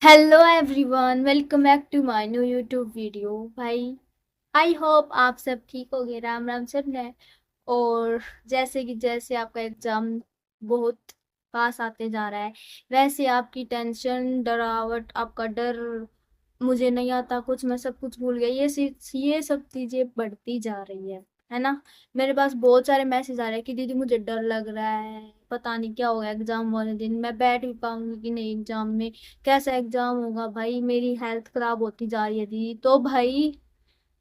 Hello everyone, welcome back to my new YouTube video. भाई, I hope आप सब ठीक हो गए, राम राम सब है। और जैसे आपका एग्जाम बहुत पास आते जा रहा है, वैसे आपकी टेंशन, डरावट, आपका डर, मुझे नहीं आता कुछ, मैं सब कुछ भूल गई, ये सब चीजें बढ़ती जा रही है ना। मेरे पास बहुत सारे मैसेज आ रहे हैं कि दीदी मुझे डर लग रहा है, पता नहीं क्या होगा एग्जाम वाले दिन, मैं बैठ भी पाऊंगी कि नहीं एग्जाम में, कैसा एग्जाम होगा, भाई मेरी हेल्थ खराब होती जा रही है दीदी। तो भाई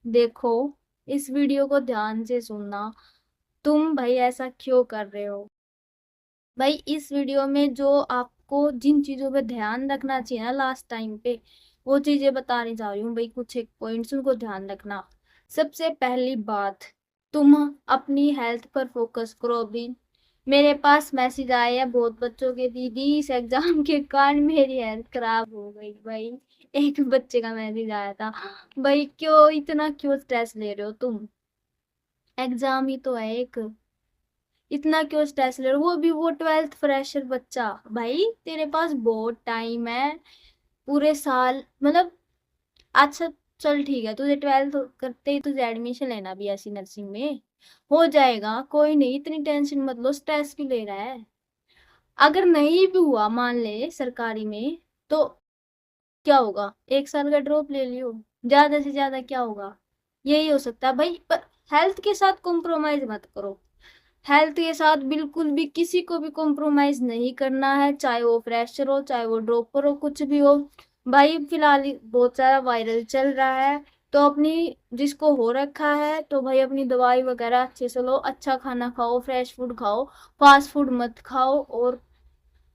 देखो, इस वीडियो को ध्यान से सुनना। तुम भाई ऐसा क्यों कर रहे हो? भाई इस वीडियो में जो आपको जिन चीजों पे ध्यान रखना चाहिए ना लास्ट टाइम पे, वो चीजें बताने जा रही हूँ भाई, कुछ एक पॉइंट्स उनको ध्यान रखना। सबसे पहली बात, तुम अपनी हेल्थ पर फोकस करो अभी। मेरे पास मैसेज आए हैं बहुत बच्चों के, दीदी इस एग्जाम के कारण मेरी हेल्थ खराब हो गई। भाई एक बच्चे का मैसेज आया था। भाई क्यों इतना क्यों स्ट्रेस ले रहे हो तुम? एग्जाम ही तो है एक, इतना क्यों स्ट्रेस ले रहे हो? वो भी वो 12th फ्रेशर बच्चा। भाई तेरे पास बहुत टाइम है, पूरे साल मतलब। अच्छा, चल ठीक है, तुझे 12th करते ही तुझे एडमिशन लेना भी ऐसी नर्सिंग में हो जाएगा, कोई नहीं, इतनी टेंशन मत लो, स्ट्रेस क्यों ले रहा है? अगर नहीं भी हुआ मान ले सरकारी में, तो क्या होगा? एक साल का ड्रॉप ले लियो, ज्यादा से ज्यादा क्या होगा? यही हो सकता है भाई, पर हेल्थ के साथ कॉम्प्रोमाइज मत करो। हेल्थ के साथ बिल्कुल भी किसी को भी कॉम्प्रोमाइज नहीं करना है, चाहे वो फ्रेशर हो, चाहे वो ड्रॉपर हो, कुछ भी हो। भाई फिलहाल बहुत सारा वायरल चल रहा है, तो अपनी जिसको हो रखा है तो भाई अपनी दवाई वगैरह अच्छे से लो, अच्छा खाना खाओ, फ्रेश फूड खाओ, फास्ट फूड मत खाओ, और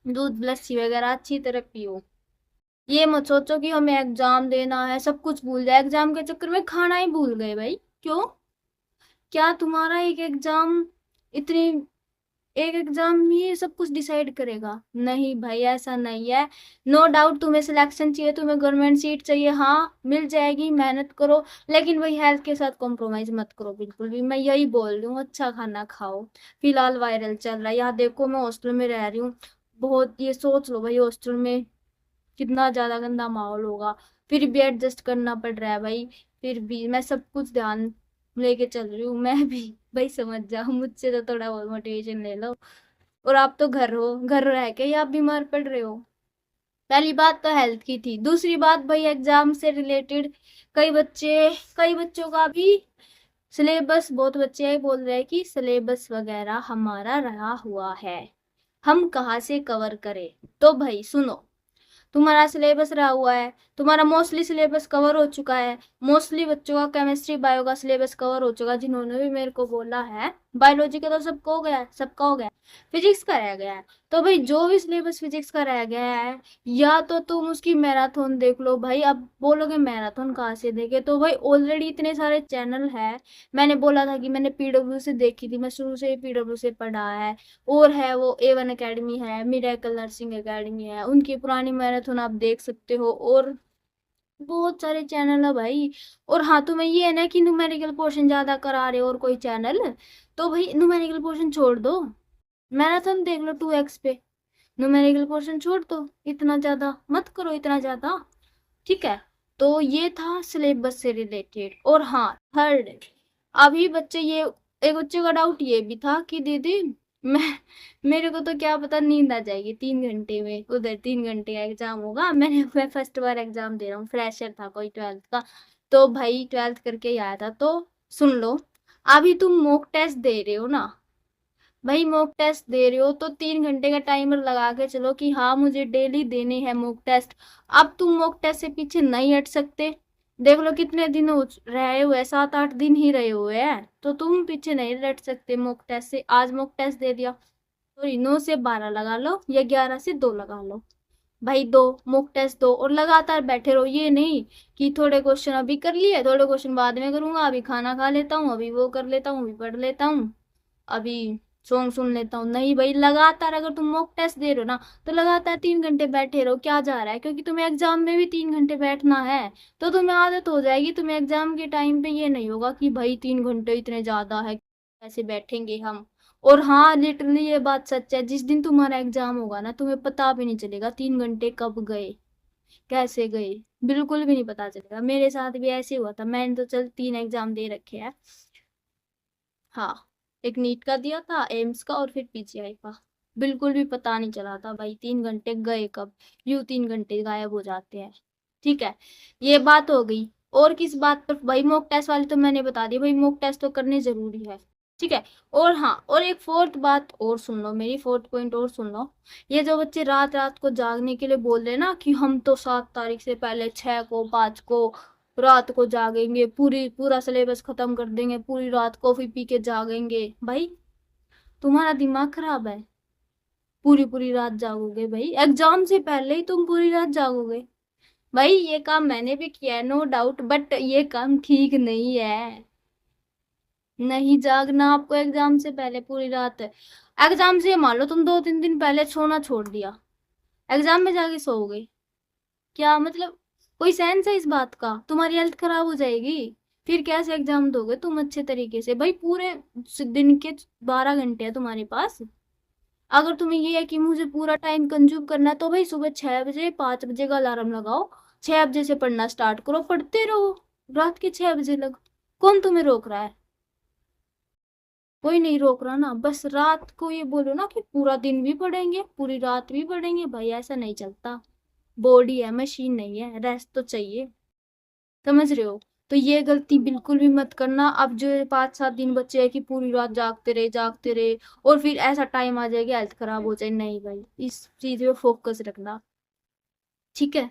दूध लस्सी वगैरह अच्छी तरह पियो। ये मत सोचो कि हमें एग्जाम देना है, सब कुछ भूल जाए, एग्जाम के चक्कर में खाना ही भूल गए भाई। क्यों? क्या तुम्हारा एक एग्जाम इतनी एक एग्जाम ही सब कुछ डिसाइड करेगा? नहीं भाई, ऐसा नहीं है। नो डाउट तुम्हें सिलेक्शन चाहिए, तुम्हें गवर्नमेंट सीट चाहिए, हाँ मिल जाएगी, मेहनत करो, लेकिन वही हेल्थ के साथ कॉम्प्रोमाइज मत करो बिल्कुल भी, मैं यही बोल रही हूँ, अच्छा खाना खाओ। फिलहाल वायरल चल रहा है, यहाँ देखो मैं हॉस्टल में रह रही हूँ, बहुत, ये सोच लो भाई हॉस्टल में कितना ज्यादा गंदा माहौल होगा, फिर भी एडजस्ट करना पड़ रहा है भाई। फिर भी मैं सब कुछ ध्यान लेके चल रही हूँ मैं भी। भाई समझ जाओ, मुझसे तो थोड़ा बहुत मोटिवेशन ले लो। और आप तो घर हो, घर रह के ही आप बीमार पड़ रहे हो। पहली बात तो हेल्थ की थी, दूसरी बात भाई एग्जाम से रिलेटेड, कई बच्चों का भी सिलेबस, बहुत बच्चे ये बोल रहे हैं कि सिलेबस वगैरह हमारा रहा हुआ है, हम कहाँ से कवर करें? तो भाई सुनो, तुम्हारा सिलेबस रहा हुआ है, तुम्हारा मोस्टली सिलेबस कवर हो चुका है। मोस्टली बच्चों का केमिस्ट्री बायो का सिलेबस कवर हो चुका है, जिन्होंने भी मेरे को बोला है। बायोलॉजी का तो सबको हो गया है, सबका हो गया है। फिजिक्स का रह गया है। तो भाई जो भी सिलेबस फिजिक्स का रह गया है, या तो तुम उसकी मैराथन देख लो भाई। अब बोलोगे मैराथन कहाँ से देखे, तो भाई ऑलरेडी इतने सारे चैनल है। मैंने बोला था कि मैंने पीडब्ल्यू से देखी थी, मैं शुरू से ही पीडब्ल्यू से पढ़ा है। और है वो A1 एकेडमी है, मिरेकल नर्सिंग एकेडमी है, उनकी पुरानी मैराथन आप देख सकते हो। और बहुत सारे चैनल है भाई। और हाँ, तुम्हें ये है ना कि न्यूमेरिकल पोर्शन ज्यादा करा रहे हो और कोई चैनल, तो भाई न्यूमेरिकल पोर्शन छोड़ दो, मैराथन देख लो 2x पे। न्यूमेरिकल पोर्शन छोड़ दो, इतना ज्यादा मत करो, इतना ज्यादा। ठीक है? तो ये था सिलेबस से रिलेटेड। और हाँ, थर्ड, अभी बच्चे ये, एक बच्चे का डाउट ये भी था कि दीदी मैं मेरे को तो क्या पता नींद आ जाएगी 3 घंटे में, उधर 3 घंटे का एग्जाम होगा। मैं फर्स्ट बार एग्जाम दे रहा हूँ, फ्रेशर था कोई 12th का, तो भाई 12th करके ही आया था। तो सुन लो, अभी तुम मॉक टेस्ट दे रहे हो ना, भाई मॉक टेस्ट दे रहे हो तो 3 घंटे का टाइमर लगा के चलो कि हाँ मुझे डेली देने हैं मॉक टेस्ट। अब तुम मॉक टेस्ट से पीछे नहीं हट सकते। देख लो कितने दिन रहे हुए, 7-8 दिन ही रहे हुए हैं, तो तुम पीछे नहीं हट सकते मॉक टेस्ट से। आज मॉक टेस्ट दे दिया, सॉरी 9 से 12 लगा लो, या 11 से 2 लगा लो। भाई दो मॉक टेस्ट दो और लगातार बैठे रहो, ये नहीं कि थोड़े क्वेश्चन अभी कर लिए, थोड़े क्वेश्चन बाद में करूंगा, अभी खाना खा लेता हूँ, अभी वो कर लेता हूँ, अभी पढ़ लेता हूँ, अभी सॉन्ग सुन लेता हूँ। नहीं भाई, लगातार अगर तुम मॉक टेस्ट दे रहे हो ना, तो लगातार 3 घंटे बैठे रहो, क्या जा रहा है? क्योंकि तुम्हें एग्जाम में भी 3 घंटे बैठना है, तो तुम्हें आदत हो जाएगी। तुम्हें एग्जाम के टाइम पे ये नहीं होगा कि भाई 3 घंटे इतने ज्यादा है, कैसे बैठेंगे हम। और हाँ, लिटरली ये बात सच है, जिस दिन तुम्हारा एग्जाम होगा ना, तुम्हें पता भी नहीं चलेगा 3 घंटे कब गए। कैसे गए बिल्कुल भी नहीं पता चलेगा। मेरे साथ भी ऐसे हुआ था, मैंने तो चल 3 एग्जाम दे रखे हैं। हाँ, एक नीट का दिया था, एम्स का और फिर पीजीआई का। बिल्कुल भी पता नहीं चला था भाई 3 घंटे गए कब, यूं 3 घंटे गायब हो जाते हैं। ठीक है, ये बात हो गई। और किस बात पर भाई, मॉक टेस्ट वाली तो मैंने बता दी भाई, मॉक टेस्ट तो करने जरूरी है। ठीक है। और हाँ, और एक फोर्थ बात और सुन लो, मेरी फोर्थ पॉइंट और सुन लो। ये जो बच्चे रात रात को जागने के लिए बोल रहे हैं ना कि हम तो 7 तारीख से पहले 6 को 5 को रात को जागेंगे, पूरा सिलेबस खत्म कर देंगे, पूरी रात कॉफी पी के जागेंगे, भाई तुम्हारा दिमाग खराब है। पूरी पूरी रात जागोगे भाई, एग्जाम से पहले ही तुम पूरी रात जागोगे। भाई ये काम मैंने भी किया है, नो डाउट, बट ये काम ठीक नहीं है। नहीं जागना आपको एग्जाम से पहले पूरी रात। एग्जाम से मान लो तुम 2-3 दिन पहले सोना छोड़ दिया, एग्जाम में जाके सोओगे, क्या मतलब? कोई सेंस है इस बात का? तुम्हारी हेल्थ खराब हो जाएगी। फिर कैसे एग्जाम दोगे तुम अच्छे तरीके से? भाई पूरे दिन के 12 घंटे है तुम्हारे पास। अगर तुम्हें ये है कि मुझे पूरा टाइम कंज्यूम करना है, तो भाई सुबह 6 बजे 5 बजे का अलार्म लगाओ, 6 बजे से पढ़ना स्टार्ट करो, पढ़ते रहो रात के 6 बजे लग। कौन तुम्हें रोक रहा है? कोई नहीं रोक रहा ना, बस रात को ये बोलो ना कि पूरा दिन भी पढ़ेंगे पूरी रात भी पढ़ेंगे, भाई ऐसा नहीं चलता। बॉडी है, मशीन नहीं है, रेस्ट तो चाहिए। समझ रहे हो? तो ये गलती बिल्कुल भी मत करना। अब जो 5-7 दिन बच्चे हैं कि पूरी रात जागते रहे और फिर ऐसा टाइम आ जाएगा हेल्थ खराब हो जाए, नहीं भाई, इस चीज पे फोकस रखना। ठीक है।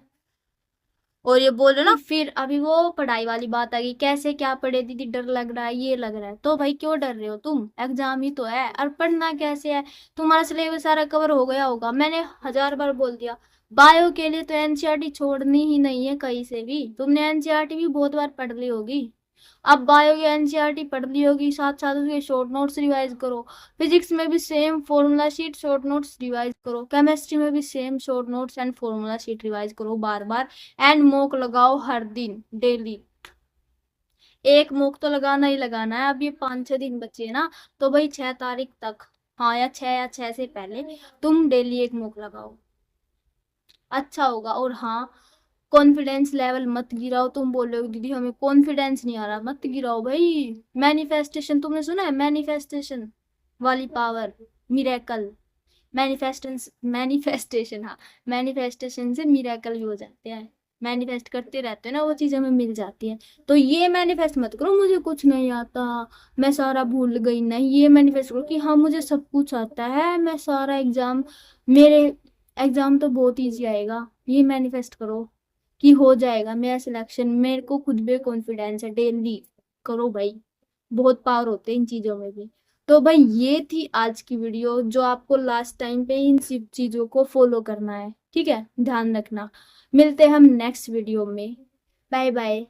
और ये बोल रहे ना फिर अभी वो पढ़ाई वाली बात आ गई, कैसे क्या पढ़े दीदी, डर लग रहा है, ये लग रहा है, तो भाई क्यों डर रहे हो तुम? एग्जाम ही तो है, और पढ़ना कैसे है? तुम्हारा सिलेबस सारा कवर हो गया होगा, मैंने 1000 बार बोल दिया। बायो के लिए तो एनसीईआरटी छोड़नी ही नहीं है कहीं से भी, तुमने एनसीईआरटी भी बहुत बार पढ़ ली होगी। अब बायो की एनसीईआरटी पढ़ ली होगी, साथ साथ उसके शॉर्ट नोट्स रिवाइज करो। फिजिक्स में भी same formula sheet short notes revise करो, केमिस्ट्री में भी same short notes and formula sheet revise करो बार बार। एंड मॉक लगाओ हर दिन डेली, एक मॉक तो लगाना ही लगाना है। अब ये 5-6 दिन बचे हैं ना, तो भाई 6 तारीख तक, हाँ या 6 से पहले तुम डेली एक मॉक लगाओ, अच्छा होगा। और हाँ, कॉन्फिडेंस लेवल मत गिराओ। तुम बोल रहे हो दीदी हमें कॉन्फिडेंस नहीं आ रहा, मत गिराओ भाई। मैनिफेस्टेशन तुमने सुना है? मैनिफेस्टेशन वाली पावर, मिरेकल, मैनिफेस्टेशन, हाँ, मैनिफेस्टेशन से मिरेकल भी हो जाते हैं। मैनिफेस्ट करते रहते हैं ना, वो चीज हमें मिल जाती है। तो ये मैनिफेस्ट मत करो मुझे कुछ नहीं आता, मैं सारा भूल गई, नहीं, ये मैनिफेस्ट करो कि हाँ मुझे सब कुछ आता है, मैं सारा एग्जाम, मेरे एग्जाम तो बहुत इजी आएगा, ये मैनिफेस्ट करो कि हो जाएगा मेरा सिलेक्शन, मेरे को खुद पे कॉन्फिडेंस है। डेली करो भाई, बहुत पावर होते हैं इन चीजों में भी। तो भाई ये थी आज की वीडियो, जो आपको लास्ट टाइम पे इन सब चीजों को फॉलो करना है। ठीक है, ध्यान रखना। मिलते हैं हम नेक्स्ट वीडियो में। Bye bye.